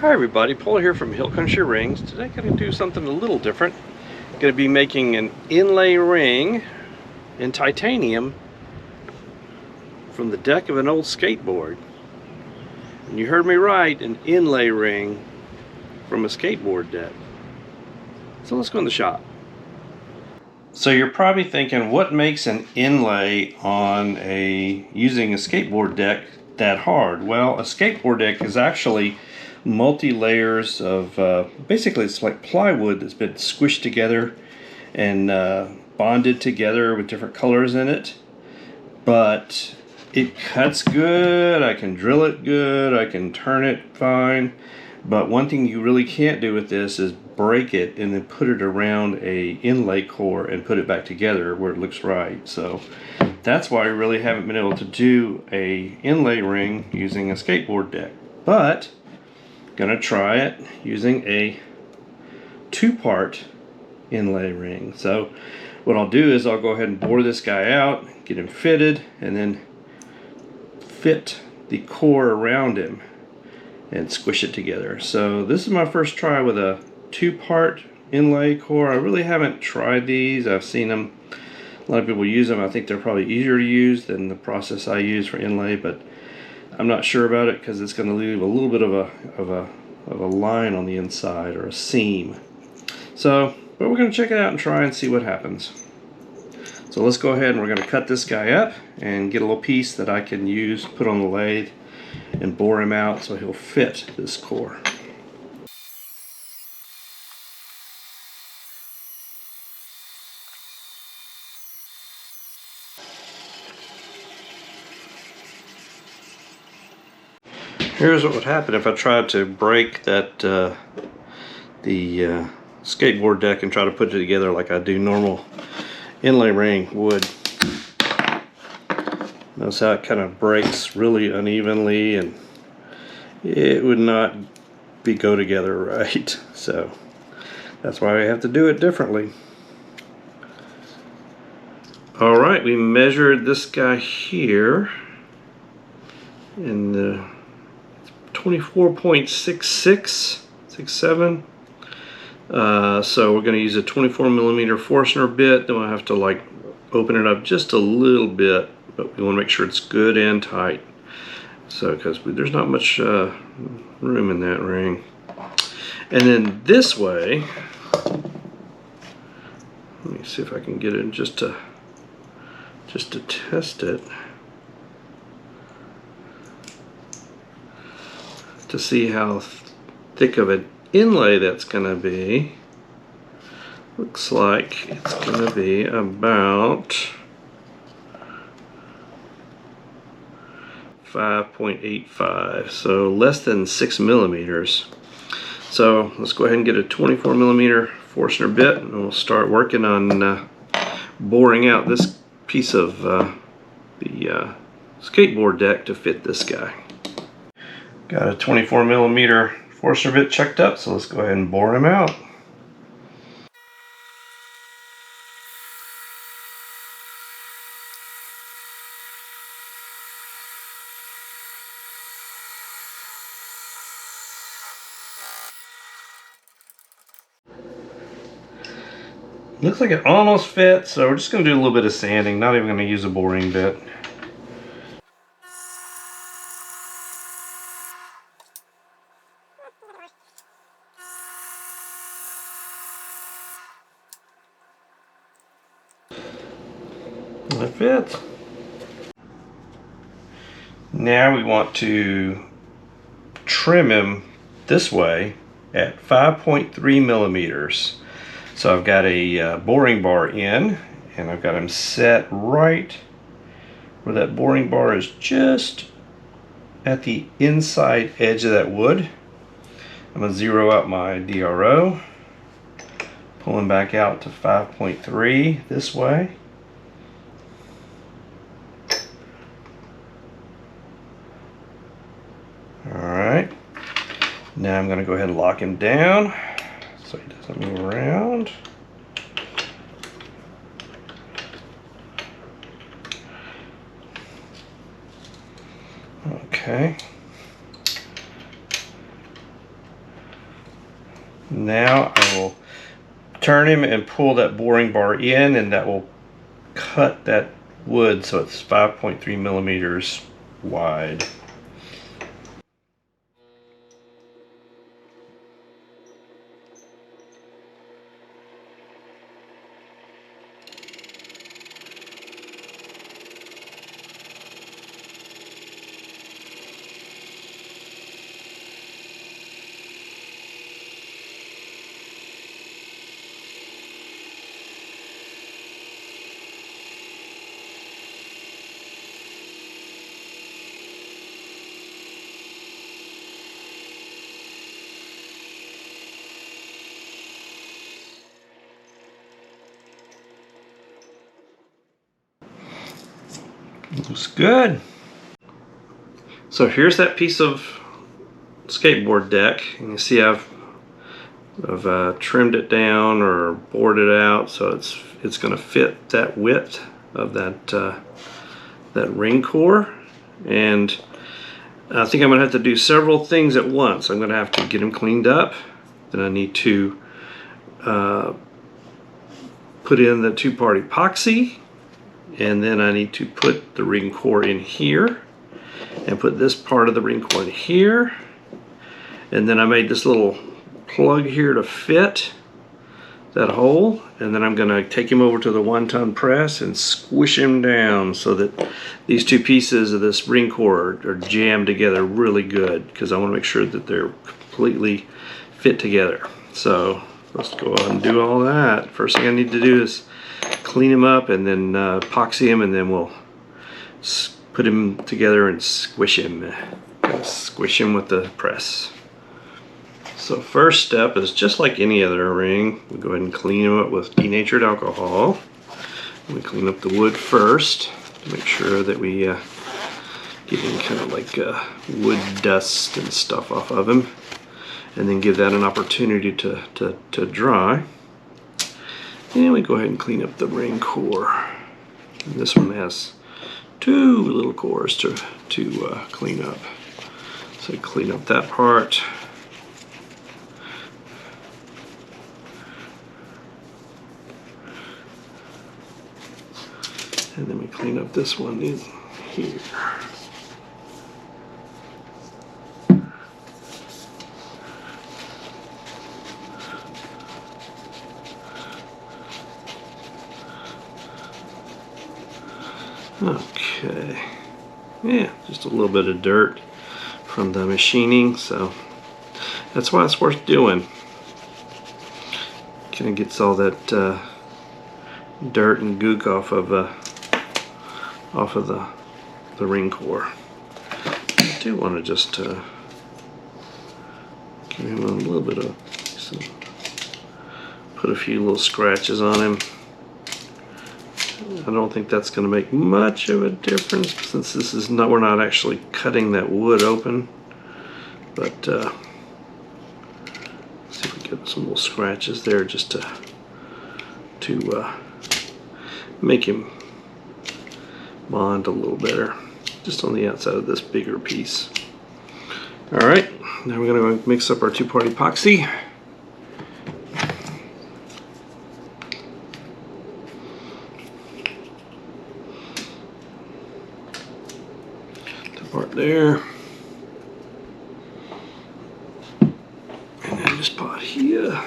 Hi everybody, Paul here from Hill Country Rings. Today I'm going to do something a little different. I'm going to be making an inlay ring in titanium from the deck of an old skateboard. And you heard me right, an inlay ring from a skateboard deck. So let's go in the shop. So you're probably thinking, what makes an inlay on using a skateboard deck that hard? Well, a skateboard deck is actually multi-layers of basically it's like plywood that's been squished together and bonded together with different colors in it, but it cuts good. I can drill it good, I can turn it fine, but one thing you really can't do with this is break it and then put it around a inlay core and put it back together where it looks right. So that's why I really haven't been able to do a inlay ring using a skateboard deck, but gonna try it using a two-part inlay ring. So what I'll do is I'll go ahead and bore this guy out, get him fitted, and then fit the core around him and squish it together. So this is my first try with a two-part inlay core. I really haven't tried these. I've seen them, a lot of people use them. I think they're probably easier to use than the process I use for inlay, but I'm not sure about it because it's going to leave a little bit of a line on the inside, or a seam. So, but we're going to check it out and try and see what happens. So let's go ahead and we're going to cut this guy up and get a little piece that I can use, put on the lathe, and bore him out so he'll fit this core. Here's what would happen if I tried to break that the skateboard deck and try to put it together like I do normal inlay ring would. Notice how it kind of breaks really unevenly, and it would not go together right. So that's why I have to do it differently. Alright, we measured this guy here in the 24.6667. So we're going to use a 24mm Forstner bit. Then we'll have to like open it up just a little bit, but we want to make sure it's good and tight. So because there's not much room in that ring. And then this way, let me see if I can get it just to test it, to see how thick of an inlay that's going to be. Looks like it's going to be about 5.85, so less than 6 millimeters. So let's go ahead and get a 24mm Forstner bit, and we'll start working on boring out this piece of the skateboard deck to fit this guy. Got a 24mm Forstner bit checked up, so let's go ahead and bore him out. Looks like it almost fits, so we're just going to do a little bit of sanding, not even going to use a boring bit. That fits. Now we want to trim him this way at 5.3 millimeters. So I've got a boring bar in, and I've got him set right where that boring bar is, just at the inside edge of that wood. I'm going to zero out my DRO, pull him back out to 5.3 this way. Alright, now I'm going to go ahead and lock him down so he doesn't move around. Okay. Now I will turn him and pull that boring bar in, and that will cut that wood so it's 5.3 millimeters wide. Looks good. So here's that piece of skateboard deck, and you see I've trimmed it down or bored it out so it's going to fit that width of that ring core. And I think I'm going to have to do several things at once. I'm going to have to get them cleaned up. Then I need to put in the two-part epoxy, and then I need to put the ring core in here and put this part of the ring core in here. And then I made this little plug here to fit that hole, and then I'm going to take him over to the 1-ton press and squish him down so that these two pieces of this ring core are jammed together really good, because I want to make sure that they're completely fit together. So let's go ahead and do all that. First thing I need to do is clean him up and then epoxy him, and then we'll put him together and squish him. Squish him with the press. So first step is just like any other ring. We go ahead and clean them up with denatured alcohol. We clean up the wood first to make sure that we get any kind of like wood dust and stuff off of him, and then give that an opportunity to dry. And we go ahead and clean up the ring core. And this one has 2 little cores to clean up. So clean up that part. And then we clean up this one in here. Okay. Yeah, just a little bit of dirt from the machining, so that's why it's worth doing. Kind of gets all that dirt and gook off of the ring core. I do want to just give him a little bit of put a few little scratches on him. I don't think that's going to make much of a difference since this is not, we're not actually cutting that wood open, but see if we get some little scratches there just to make him bond a little better, just on the outside of this bigger piece. Alright, now we're going to mix up our 2-part epoxy. Part there, and then this part here,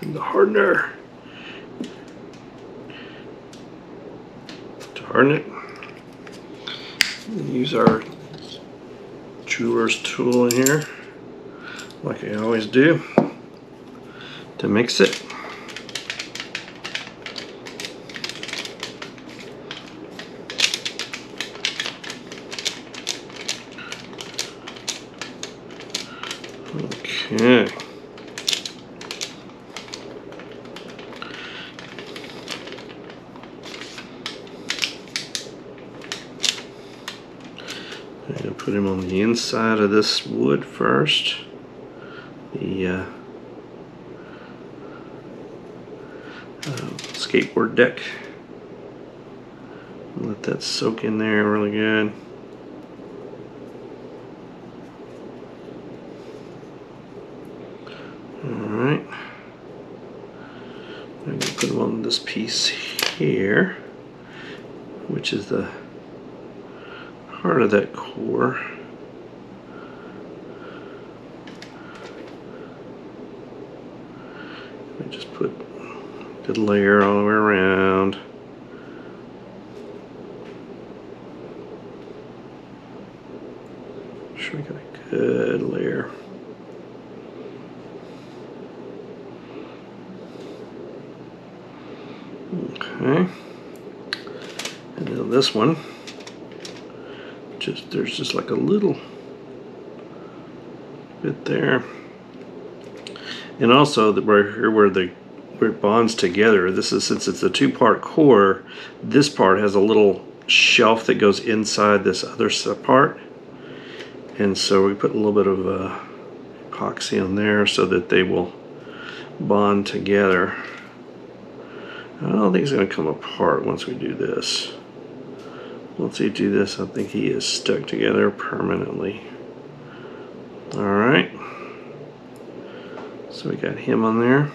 and the hardener to harden it. And use our jeweler's tool in here, like I always do, to mix it. Okay. I'm going to put him on the inside of this wood first. The skateboard deck. Let that soak in there really good. Alright. I'm going to put them on this piece here, which is the heart of that core. I just put a good layer all the way around. Make sure we got a good layer. Okay. And then this one, there's just like a little bit there. And also right here where it bonds together, this is, since it's a two-part core, this part has a little shelf that goes inside this other part. And so we put a little bit of epoxy on there so that they will bond together. I don't think it's going to come apart once we do this. Once we do this, I think he is stuck together permanently. Alright. So we got him on there.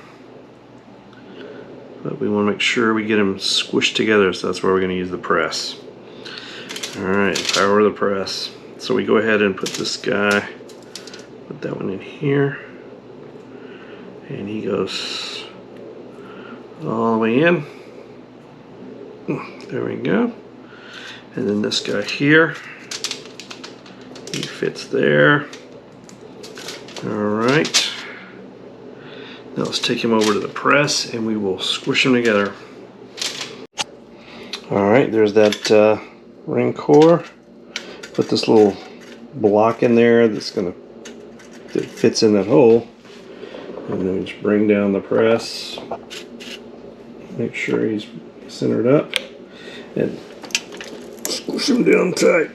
But we want to make sure we get him squished together, so that's where we're going to use the press. Alright, power of the press. So we go ahead and put this guy, put that one in here. And he goes all the way in. There we go. And then this guy here, he fits there. Alright. Now let's take him over to the press and we will squish them together. Alright, there's that ring core. Put this little block in there that fits in that hole. And then we just bring down the press. Make sure he's centered up. And squish him down tight.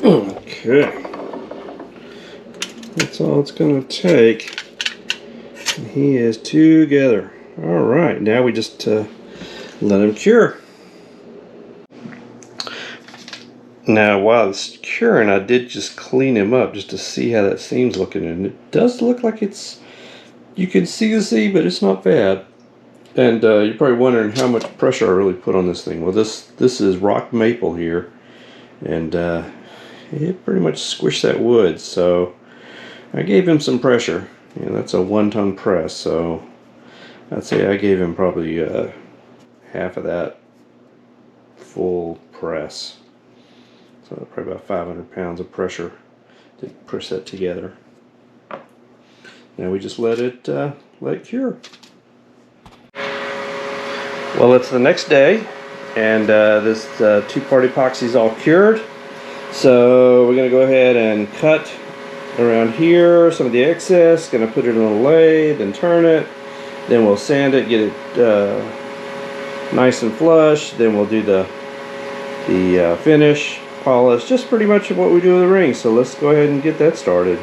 Okay. That's all it's going to take. And he is together. Alright, now we just let him cure. Now while it's curing, I did just clean him up just to see how that seam's looking. And it does look like it's, you can see the seam, but it's not bad. And you're probably wondering how much pressure I really put on this thing. Well, this is rock maple here, and it pretty much squished that wood. So I gave him some pressure. You know, that's a 1-ton press, so I'd say I gave him probably half of that full press. So probably about 500 pounds of pressure to push that together. Now we just let it cure. Well, it's the next day, and this two-part epoxy is all cured. So we're going to go ahead and cut around here some of the excess. Going to put it on a lathe and turn it. Then we'll sand it, get it nice and flush. Then we'll do the finish, polish, just pretty much what we do with the ring. So let's go ahead and get that started.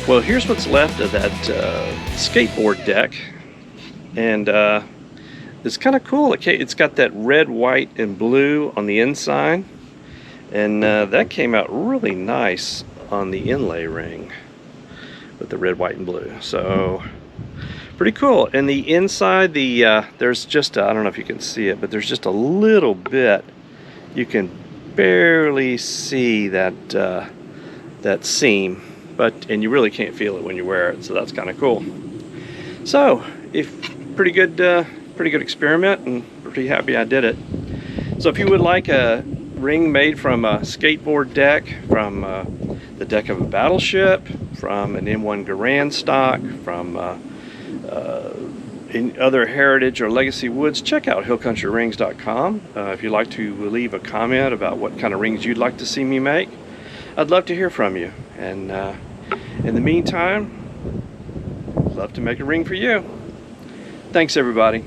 Well, here's what's left of that skateboard deck, and it's kind of cool. It's got that red, white, and blue on the inside, and that came out really nice on the inlay ring with the red, white, and blue. So pretty cool. And the inside, there's just I don't know if you can see it, but there's just a little bit. You can barely see that that seam, and you really can't feel it when you wear it. So that's kind of cool. So pretty good experiment, and pretty happy I did it. So if you would like a ring made from a skateboard deck, from the deck of a battleship, from an M1 Garand stock, from in other heritage or legacy woods, check out hillcountryrings.com. If you'd like to leave a comment about what kind of rings you'd like to see me make, I'd love to hear from you. And in the meantime, I'd love to make a ring for you. Thanks, everybody.